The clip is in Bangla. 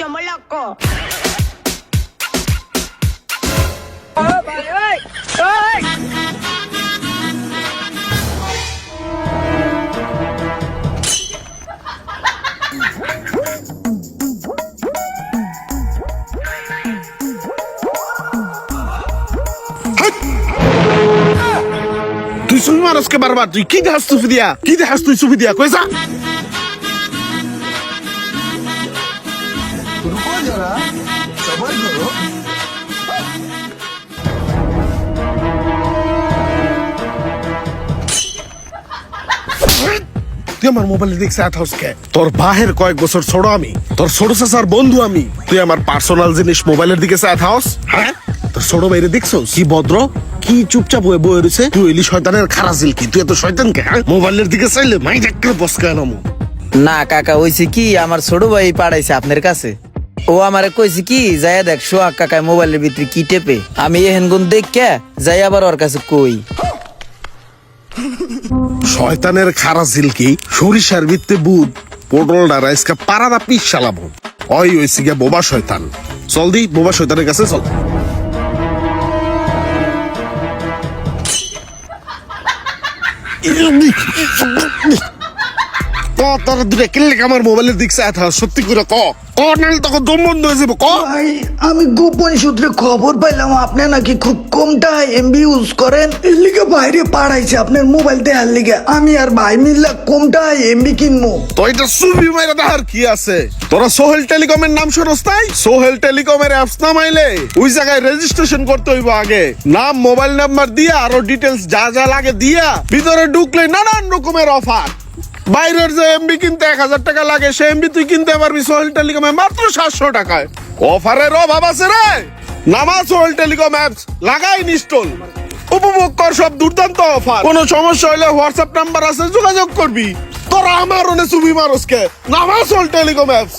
chomoloco. তুই সুমি মানুষকে বারবার তুই কি দেখাস তুই দিয়া কি দেখাস তুই সুফি দিয়া কইসা रुको जरा सबर करो তুই আমার মোবাইলে দেখছে আথাউসকে তোর বাহের কয়েক বছর ছোট আমি তোর ছোট চাচার বন্ধু আমি তুই আমার পার্সোনাল জিনিস মোবাইলের দিকে আথাউস হ্যাঁ তোর ছোট বাইরে দেখছো কি ভদ্র কি চুপচাপ হয়ে বয়ে রয়েছে তুই এলি শয়তানের খারাজিল কি তুই এত শয়তান কে হ্যাঁ মোবাইলের দিকে চাইলে মাই ডাক্তার বসকা নামো না কাকা হইছে কি আমার ছোট ভাই পাঠাইছে আপনার কাছে ও আমারে কইছে কি যাইয়া দেখ সোহাগ কাকায় মোবাইলের ভিতরে কি টেপে আমি এহেন গুণ দেখে যাই আবার ওর কাছে কই শয়তানের খারাজিল কি সরিষার ভিত্তে বুধ পটলটা রাইসকা পারাদা পিস চালাবো ওই হইছে গিয়া বোবা শয়তান চল দি বোবা শয়তানের কাছে চল তোর দূরে কিনলে আমার মোবাইলের দিক সত্যি করে ক নাহলে তখন দম বন্ধ হয়ে যাবো ক ভাই আমি গোপন সূত্রে খবর পাইলাম আপনি নাকি খুব কমটা এমবি ইউজ করেন এর লিগে বাইরে পাঠাইছে আপনার মোবাইল দেওয়ার লিগে আমি আর ভাই মিললে কমটা এমবি কিনবো তো এটা সুবি মাইরা দেখার কি আছে তোরা সোহেল টেলিকমের নাম শুনস তাই সোহেল টেলিকমের অ্যাপস নামাইলে ওই জায়গায় রেজিস্ট্রেশন করতে হইব আগে নাম মোবাইল নাম্বার দিয়া আরো ডিটেলস যা যা লাগে দিয়া ভিতরে ঢুকলে নানান রকমের অফার বাইরের যে এমবি কিনতে 1000 টাকা লাগে সে এমবি তুই কিনতে পারবি সোহেল টেলিকমে মাত্র 700 টাকায় অফারের অভাব আছে রে নামা সোহেল টেলিকম অ্যাপস লাগাই ইনস্টল উপভোগ কর সব দুর্দান্ত অফার কোনো সমস্যা হলে হোয়াটসঅ্যাপ নাম্বার আছে যোগাযোগ করবি তোরা আমার অনে সুবি মারসকে নামা সোহেল টেলিকম অ্যাপস